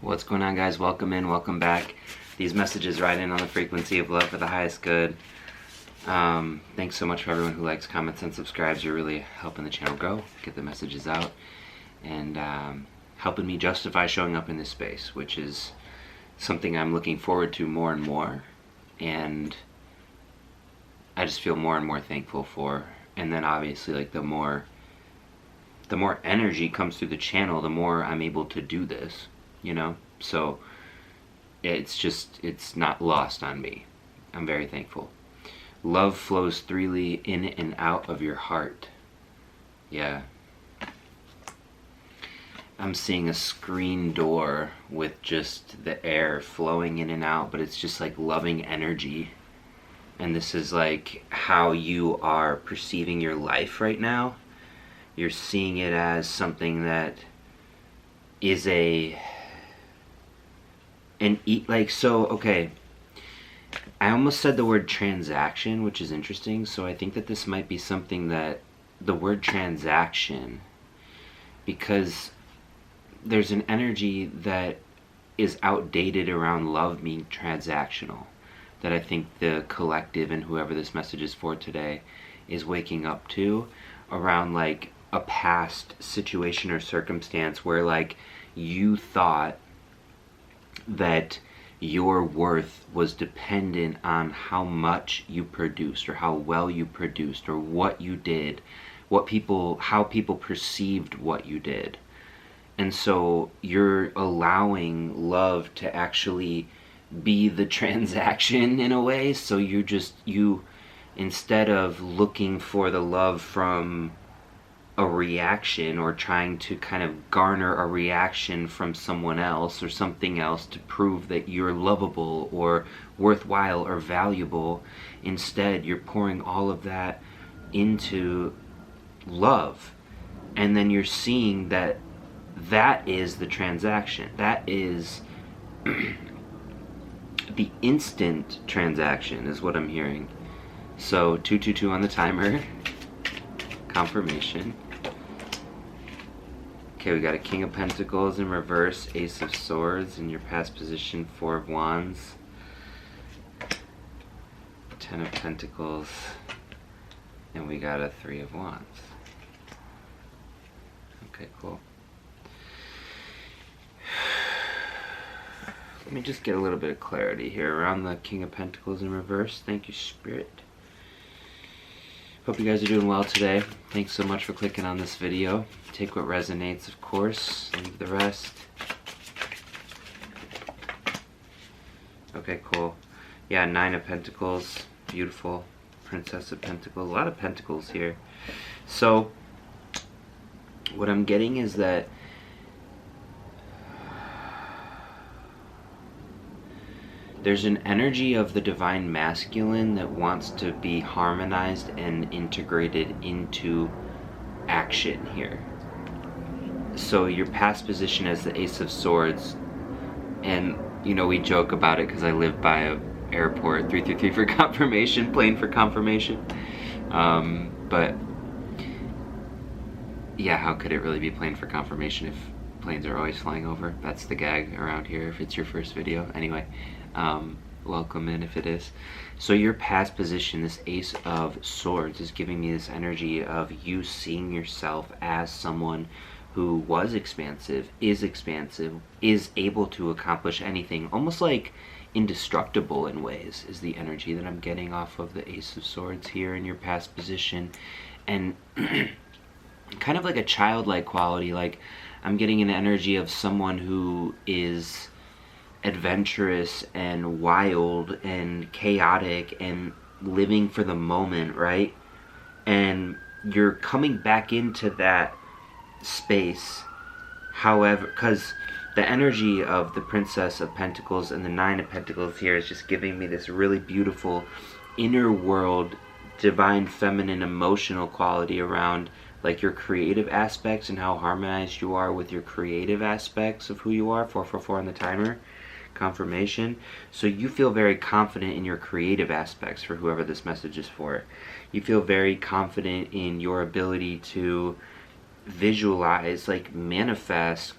What's going on, guys? Welcome in, welcome back. These messages ride in on the frequency of love for the highest good. Thanks so much for everyone who likes, comments, and subscribes. You're really helping the channel grow, get the messages out, and helping me justify showing up in this space, which is something I'm looking forward to more and more, and I just feel more and more thankful for. And then obviously, like, the more energy comes through the channel, the more I'm able to do this, you know? So it's not lost on me. I'm very thankful. Love flows freely in and out of your heart. Yeah. I'm seeing a screen door with just the air flowing in and out, but it's just like loving energy. And this is like how you are perceiving your life right now. You're seeing it as something that is okay, I almost said the word transaction, which is interesting. So I think that this might be something that, the word transaction, because there's an energy that is outdated around love being transactional, that I think the collective and whoever this message is for today is waking up to, around like a past situation or circumstance where like you thought that your worth was dependent on how much you produced or how well you produced or what you did, how people perceived what you did. And so you're allowing love to actually be the transaction in a way. So you instead of looking for the love from a reaction or trying to kind of garner a reaction from someone else or something else to prove that you're lovable or worthwhile or valuable, instead you're pouring all of that into love. And then you're seeing that that is the transaction. That is the instant transaction is what I'm hearing. So 222 on the timer. Confirmation. Okay, we got a King of Pentacles in reverse, Ace of Swords in your past position, 4 of Wands, 10 of Pentacles, and we got a 3 of Wands. Okay, cool. Let me just get a little bit of clarity here around the King of Pentacles in reverse. Thank you, Spirit. Hope you guys are doing well today. Thanks so much for clicking on this video. Take what resonates, of course. Leave the rest. Okay, cool. Yeah, 9 of Pentacles. Beautiful. Princess of Pentacles. A lot of Pentacles here. So, what I'm getting is that there's an energy of the divine masculine that wants to be harmonized and integrated into action here. So your past position as the Ace of Swords, and you know, we joke about it because I live by a airport, 333 for confirmation, plane for confirmation. But yeah, how could it really be plane for confirmation if planes are always flying over? That's the gag around here if it's your first video. Anyway, welcome in if it is. So your past position, this Ace of Swords, is giving me this energy of you seeing yourself as someone who was expansive, is able to accomplish anything, almost like indestructible in ways, is the energy that I'm getting off of the Ace of Swords here in your past position. And kind of like a childlike quality, like I'm getting an energy of someone who is adventurous and wild and chaotic and living for the moment, right? And you're coming back into that space, however, because the energy of the Princess of Pentacles and the 9 of Pentacles here is just giving me this really beautiful inner world, divine feminine emotional quality around like your creative aspects and how harmonized you are with your creative aspects of who you are. 444 on the timer. Confirmation. So you feel very confident in your creative aspects for whoever this message is for. You feel very confident in your ability to visualize, like manifest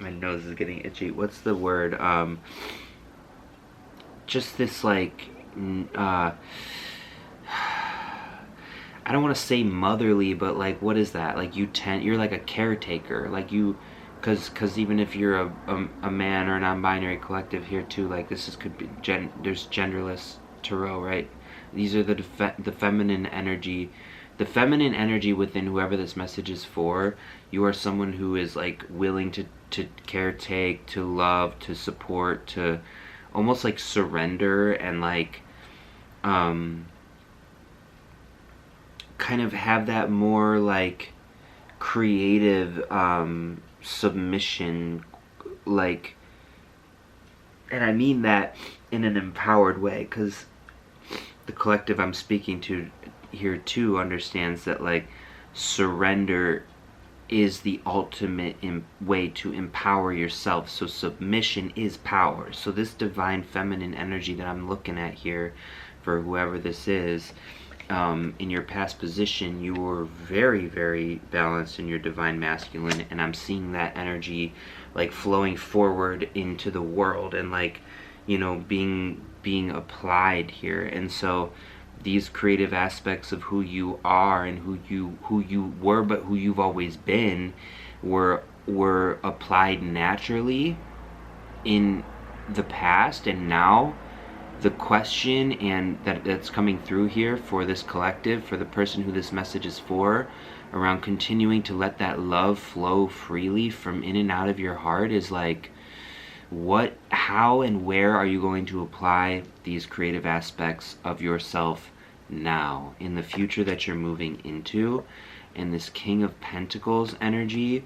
My nose is getting itchy. What's the word? Just this like, I don't want to say motherly, but like, what is that? Like you're like a caretaker. Like you, cause even if you're a man or a non-binary collective here too, like this could be there's genderless tarot, right? These are the feminine energy. The feminine energy within whoever this message is for. You are someone who is like willing to caretake, to love, to support, to almost like surrender and like kind of have that more like creative submission, like, and I mean that in an empowered way, because the collective I'm speaking to here too understands that like surrender is the ultimate way to empower yourself. So submission is power. So this divine feminine energy that I'm looking at here for whoever this is, in your past position, you were very, very balanced in your divine masculine, and I'm seeing that energy like flowing forward into the world and like, you know, being applied here. And so these creative aspects of who you are and who you were, but who you've always been, were applied naturally in the past. And now the question and that's coming through here for this collective, for the person who this message is for, around continuing to let that love flow freely from in and out of your heart, is like, what, how, and where are you going to apply these creative aspects of yourself now, in the future that you're moving into? And this King of Pentacles energy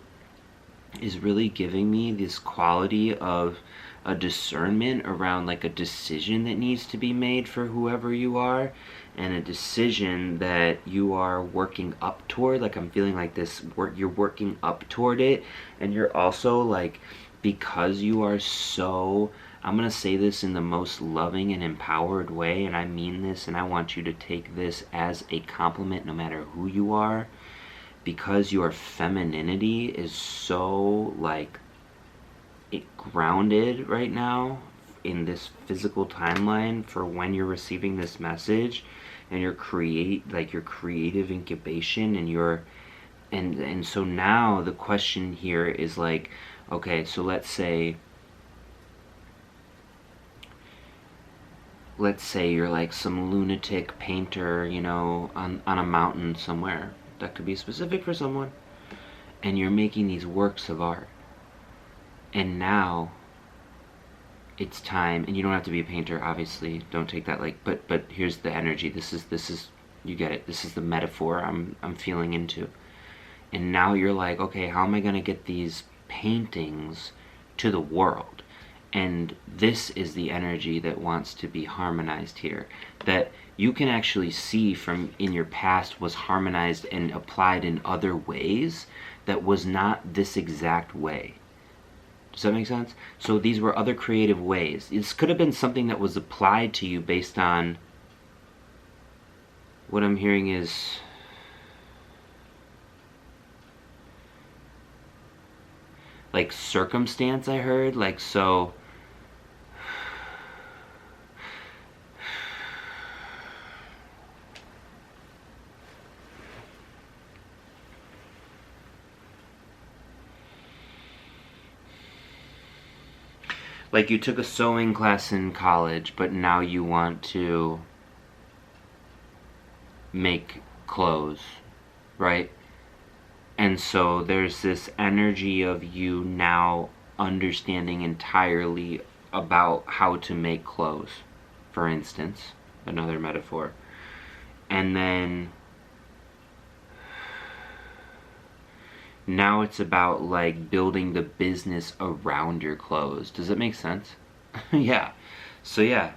is really giving me this quality of a discernment around like a decision that needs to be made for whoever you are, and a decision that you are working up toward. Like I'm feeling like this you're working up toward it, and you're also like, because you are so, I'm going to say this in the most loving and empowered way, and I mean this, and I want you to take this as a compliment no matter who you are, because your femininity is so like grounded right now in this physical timeline for when you're receiving this message, and your creative incubation and your and so now the question here is like, okay, so let's say you're like some lunatic painter, you know, on a mountain somewhere. That could be specific for someone. And you're making these works of art. And now it's time, and you don't have to be a painter, obviously. Don't take that like, but here's the energy. This is you get it. This is the metaphor I'm feeling into. And now you're like, okay, how am I going to get these paintings to the world? And this is the energy that wants to be harmonized here, that you can actually see from in your past was harmonized and applied in other ways that was not this exact way. Does that make sense? So these were other creative ways. This could have been something that was applied to you based on, what I'm hearing is, like circumstance, I heard. Like, so like you took a sewing class in college, but now you want to make clothes, right? And so there's this energy of you now understanding entirely about how to make clothes, for instance, another metaphor. And then now it's about like building the business around your clothes. Does that make sense? Yeah. So yeah.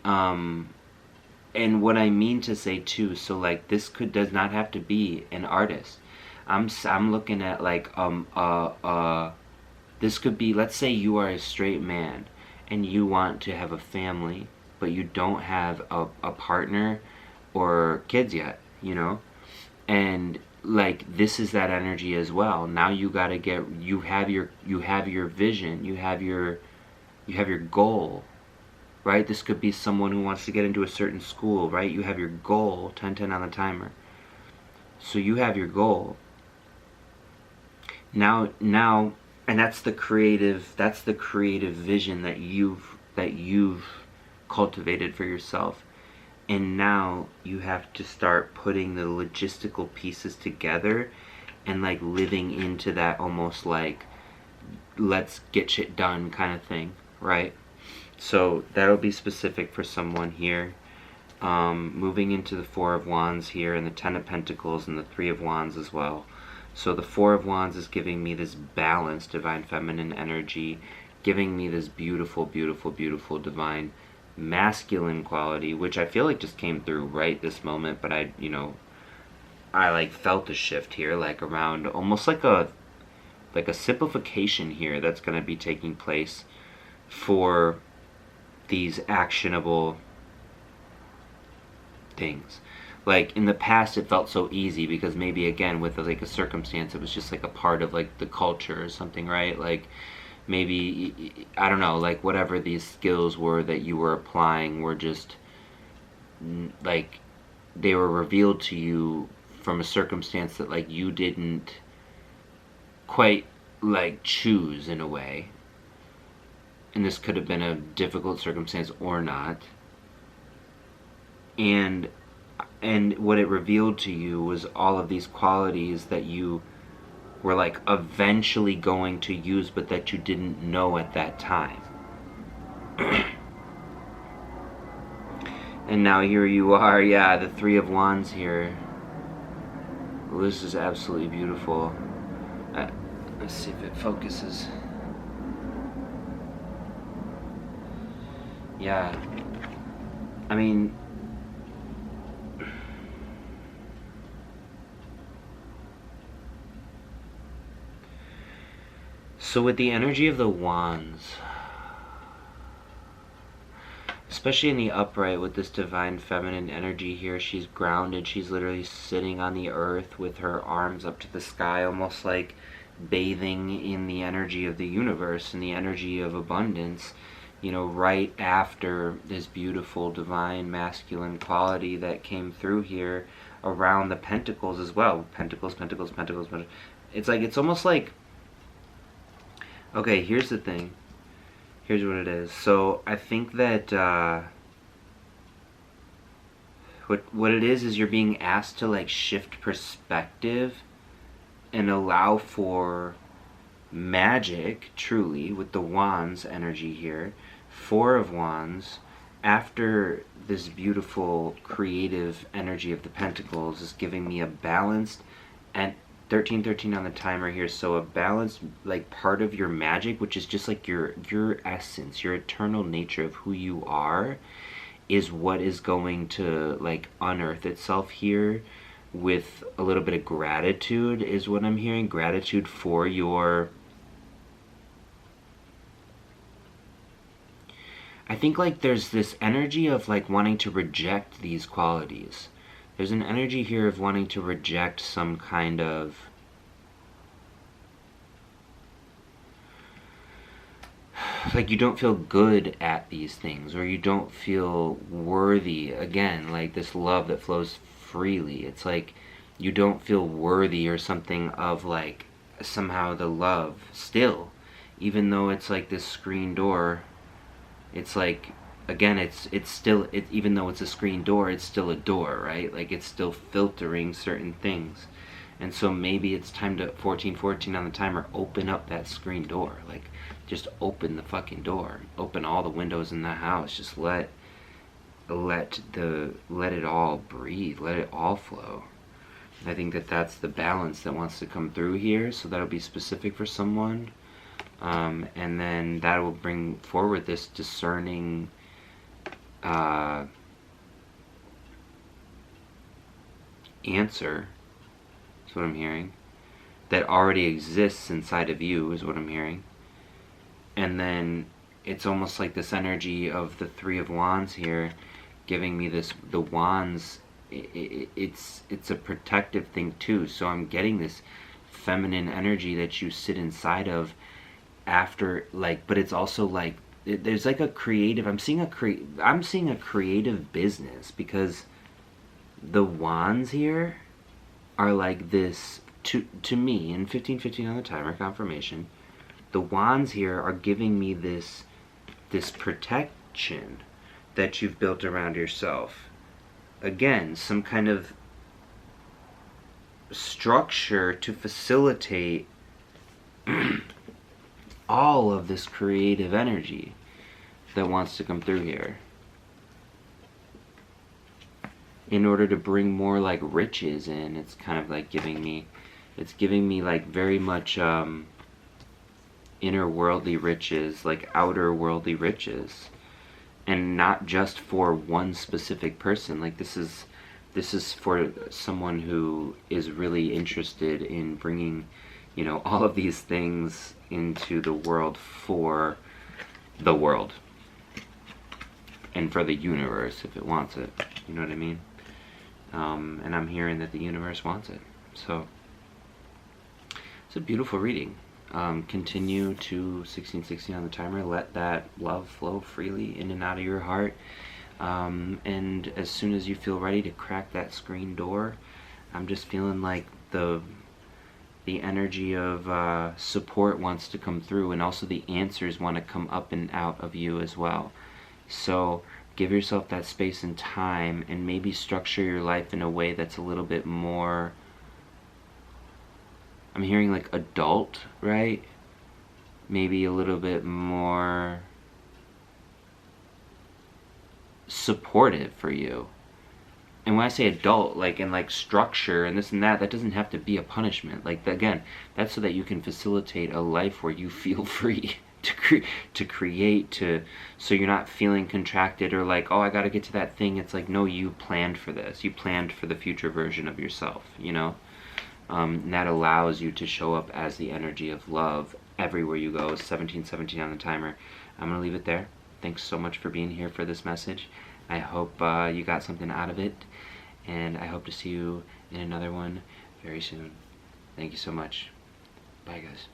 And what I mean to say too, so like this does not have to be an artist. I'm looking at like this could be, let's say you are a straight man and you want to have a family, but you don't have a partner or kids yet, you know, and like, this is that energy as well. Now you got to get, you have your vision, you have your goal, right? This could be someone who wants to get into a certain school, right? You have your goal, 10-10 on the timer. So you have your goal. Now, and that's the creative vision that you've cultivated for yourself. And now you have to start putting the logistical pieces together and like living into that almost like let's get shit done kind of thing, right? So that'll be specific for someone here. Moving into the Four of Wands here, and the Ten of Pentacles, and the Three of Wands as well. So the Four of Wands is giving me this balanced divine feminine energy, giving me this beautiful, beautiful, beautiful divine masculine quality, which I feel like just came through right this moment. But I like felt a shift here, like around almost like a simplification here that's going to be taking place for these actionable things. Like in the past it felt so easy because maybe again with like a circumstance it was just like a part of like the culture or something, right? Like maybe, I don't know, like whatever these skills were that you were applying were just like they were revealed to you from a circumstance that like you didn't quite like choose in a way. And this could have been a difficult circumstance or not. And what it revealed to you was all of these qualities that you were like eventually going to use, but that you didn't know at that time. And now here you are, yeah, the Three of Wands here. Well, this is absolutely beautiful. Let's see if it focuses. Yeah, I mean, so with the energy of the Wands, especially in the upright with this divine feminine energy here, she's grounded, she's literally sitting on the earth with her arms up to the sky, almost like bathing in the energy of the universe and the energy of abundance, you know, right after this beautiful divine masculine quality that came through here around the pentacles as well. Pentacles, pentacles, pentacles, pentacles. It's like, it's almost like, okay, here's the thing. Here's what it is. So I think that what it is you're being asked to like shift perspective and allow for magic, truly, with the Wands energy here. Four of Wands, after this beautiful creative energy of the Pentacles, is giving me a balanced, and 13-13 on the timer here, so a balanced like part of your magic, which is just like your essence, your eternal nature of who you are, is what is going to like unearth itself here with a little bit of gratitude, is what I'm hearing. Gratitude for your, I think like there's this energy of like wanting to reject these qualities. There's an energy here of wanting to reject some kind of like you don't feel good at these things, or you don't feel worthy. Again, like this love that flows freely. It's like you don't feel worthy or something of like somehow the love still, even though it's like this screen door. It's like, again, it's still, even though it's a screen door, it's still a door, right? Like it's still filtering certain things. And so maybe it's time to, 14-14 on the timer, open up that screen door. Like just open the fucking door. Open all the windows in the house. Just let it all breathe. Let it all flow. I think that that's the balance that wants to come through here. So that'll be specific for someone. And then that will bring forward this discerning answer, is what I'm hearing, that already exists inside of you, is what I'm hearing. And then it's almost like this energy of the Three of Wands here giving me this, the Wands it's a protective thing too. So I'm getting this feminine energy that you sit inside of after, like, but it's also like there's like a creative, I'm seeing a creative business, because the wands here are like this to me in 1515 on the timer confirmation. The wands here are giving me this protection that you've built around yourself. Again, some kind of structure to facilitate all of this creative energy that wants to come through here, in order to bring more like riches in. It's kind of like giving me like very much inner worldly riches, like outer worldly riches, and not just for one specific person. Like this is for someone who is really interested in bringing, you know, all of these things into the world for the world and for the universe if it wants it. You know what I mean? And I'm hearing that the universe wants it. So it's a beautiful reading. Continue to 1616 on the timer. Let that love flow freely in and out of your heart. And as soon as you feel ready to crack that screen door, I'm just feeling like the energy of support wants to come through, and also the answers want to come up and out of you as well. So give yourself that space and time, and maybe structure your life in a way that's a little bit more, I'm hearing like adult, right? Maybe a little bit more supportive for you. And when I say adult, like in like structure and this and that doesn't have to be a punishment. Like again, that's so that you can facilitate a life where you feel free to create, so you're not feeling contracted or like, oh, I gotta get to that thing. It's like, no, you planned for this. You planned for the future version of yourself, you know? And that allows you to show up as the energy of love everywhere you go. 1717 on the timer. I'm gonna leave it there. Thanks so much for being here for this message. I hope you got something out of it, and I hope to see you in another one very soon. Thank you so much. Bye, guys.